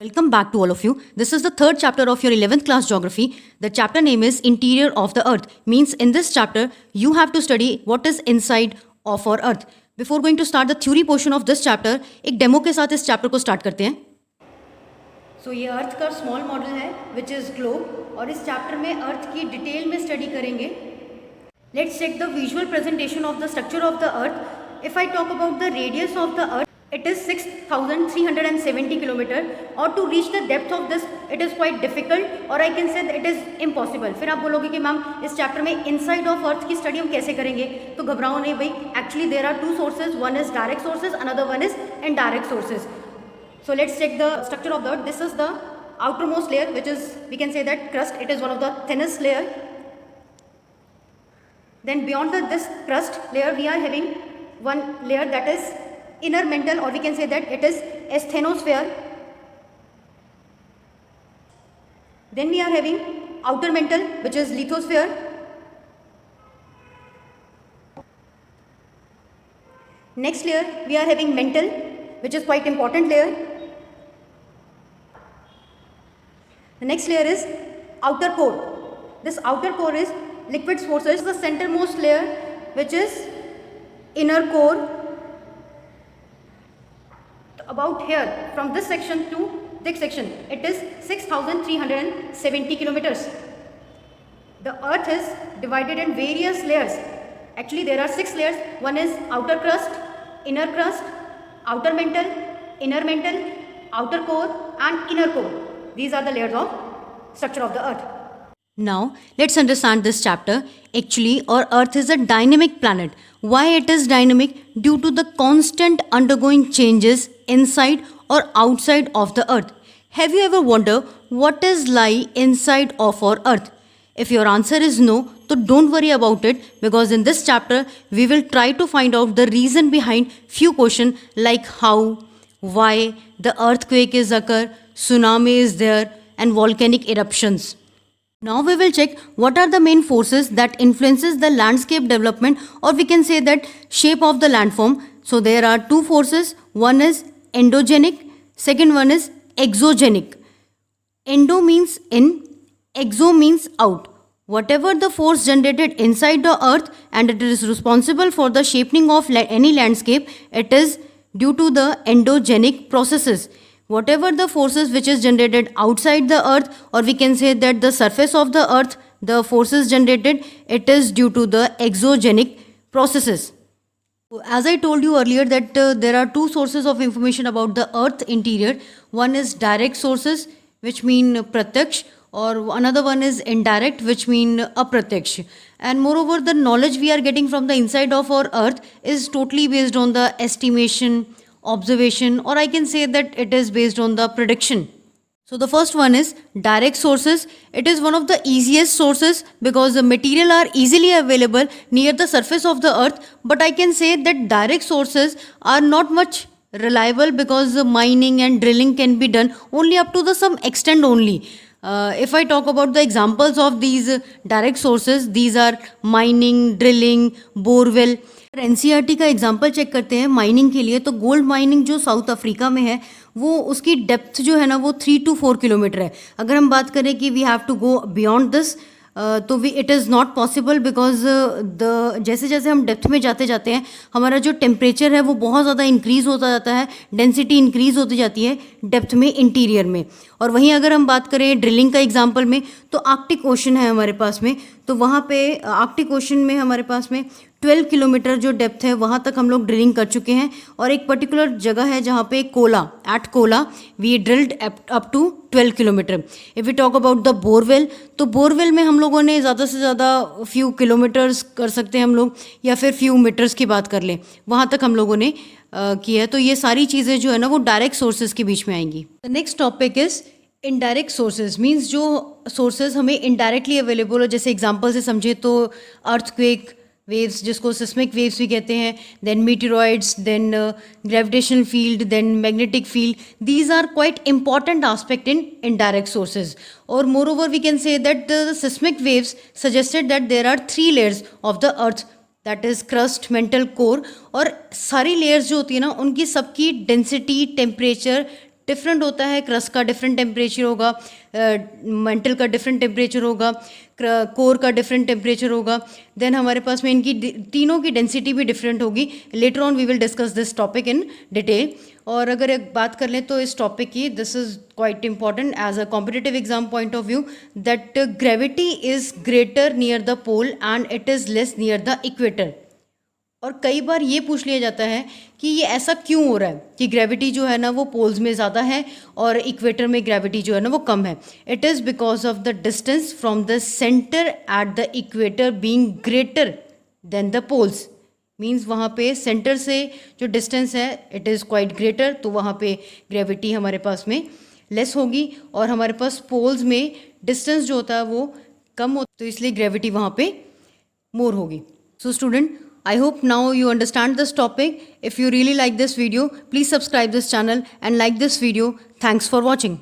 Welcome back to all of you. This is the third chapter of your 11th class geography. The chapter name is Interior of the Earth. Means in this chapter, you have to study what is inside of our Earth. Before going to start the theory portion of this chapter, एक demo के साथ इस chapter को start करते हैं. So ये अर्थ का small model है विच इज़ ग्लोब और इस चैप्टर में अर्थ की डिटेल में स्टडी करेंगे. Let's check the visual presentation of the structure of the earth. If I talk about the radius of the earth, it is 6,370 kilometer or to reach the depth of this it is quite difficult or I can say that it is impossible. फिर आप बोलोगे कि ma'am इस chapter में inside of earth की study हम कैसे करेंगे, तो घबराओ नहीं भाई. Actually there are two sources, one is direct sources, another one is indirect sources. So let's check the structure of the earth. This is the outermost layer, which is, we can say that crust. It is one of the thinnest layer. Then beyond this crust layer, we are having one layer that is inner mantle, or we can say that it is asthenosphere. Then we are having outer mantle, which is lithosphere. Next layer, we are having mantle, which is quite important layer. The next layer is outer core. This outer core is liquid sources. The centermost layer, which is inner core. About here, from this section to this section, it is 6,370 kilometers. The earth is divided in various layers. Actually, there are 6 layers. One is outer crust, inner crust, outer mantle, inner mantle, outer core and inner core. These are the layers of structure of the earth. Now, let's understand this chapter. Actually, our earth is a dynamic planet. Why it is dynamic? Due to the constant undergoing changes inside or outside of the earth. Have you ever wondered what is lie inside of our earth? If your answer is no, so don't worry about it, because in this chapter, we will try to find out the reason behind few questions like how, why, the earthquake is occur, tsunami is there, and volcanic eruptions. Now we will check what are the main forces that influences the landscape development, or we can say that shape of the landform. So there are two forces. One is endogenic, second one is exogenic. Endo means in, exo means out. Whatever the force generated inside the earth and it is responsible for the shaping of any landscape, it is due to the endogenic processes. Whatever the forces which is generated outside the earth, or we can say that the surface of the earth, the forces generated, it is due to the exogenic processes. As I told you earlier that there are two sources of information about the earth interior. One is direct sources, which mean pratyaksh, or another one is indirect, which mean apratyaksha. And moreover, the knowledge we are getting from the inside of our earth is totally based on the estimation, observation, or I can say that it is based on the prediction. So the first one is direct sources. It is one of the easiest sources because the material are easily available near the surface of the earth. But I can say that direct sources are not much reliable because the mining and drilling can be done only up to the some extent only. If I talk about the examples of these direct sources, these are mining, drilling, borewell. NCERT का example check करते हैं mining के लिए, तो gold mining जो south Africa में है वो उसकी डेप्थ जो है ना वो 3 to 4 किलोमीटर है. अगर हम बात करें कि we have to go beyond this, तो we it is not possible because जैसे जैसे हम डेप्थ में जाते जाते हैं हमारा जो टेम्परेचर है वो बहुत ज़्यादा इंक्रीज़ होता जाता है, डेंसिटी इंक्रीज़ होती जाती है डेप्थ में, इंटीरियर में. और वहीं अगर हम बात करें ड्रिलिंग का एग्जांपल में, तो आर्कटिक ओशन है हमारे पास में, तो वहाँ पे आर्कटिक ओशन में हमारे पास में 12 किलोमीटर जो डेप्थ है वहाँ तक हम लोग ड्रिलिंग कर चुके हैं. और एक पर्टिकुलर जगह है जहाँ पे Kola, at Kola we drilled up to 12 kilometre. If we talk about the borewell, तो बोरवेल में हम लोगों ने ज़्यादा से ज़्यादा फ्यू किलोमीटर्स कर सकते हैं हम लोग, या फिर फ्यू मीटर्स की बात कर लें, वहाँ तक हम लोगों ने किया है. तो ये सारी चीज़ें जो है ना वो डायरेक्ट सोर्सेज के बीच में आएंगी. The next topic is indirect sources. Means जो सोर्सेज हमें इनडायरेक्टली अवेलेबल हो, जैसे एग्जाम्पल से समझे तो अर्थक्वेक वेव्स, जिसको सिस्मिक वेव्स भी कहते हैं, then meteoroids, then gravitational field, then magnetic field. These are quite important aspect in indirect sources. और moreover we can say that the seismic waves suggested that there are 3 layers of the earth, that is crust, mantle, core. और सारी layers जो होती है ना उनकी सबकी density, temperature, different होता है, क्रस्ट का डिफरेंट टेम्परेचर होगा, मेंटल का डिफरेंट टेम्परेचर होगा, कोर का डिफरेंट टेम्परेचर होगा, देन हमारे पास में इनकी तीनों की डेंसिटी भी डिफरेंट होगी. Later on we will discuss this topic in detail. और अगर एक बात कर लें तो इस टॉपिक की, this is quite important as a competitive exam point of view, that gravity is greater near the pole and it is less near the equator. और कई बार ये पूछ लिया जाता है कि ये ऐसा क्यों हो रहा है कि ग्रेविटी जो है ना वो पोल्स में ज़्यादा है और इक्वेटर में ग्रेविटी जो है ना वो कम है. It is because of the distance from the centre at the equator being greater than the poles. Means वहाँ पे सेंटर से जो डिस्टेंस है इट इज़ क्वाइट ग्रेटर, तो वहाँ पे ग्रेविटी हमारे पास में लेस होगी, और हमारे पास पोल्स में डिस्टेंस जो होता है वो कम होता है, तो इसलिए ग्रेविटी वहाँ पे मोर होगी. So student, I hope now you understand this topic. If you really like this video, please subscribe this channel and like this video. Thanks for watching.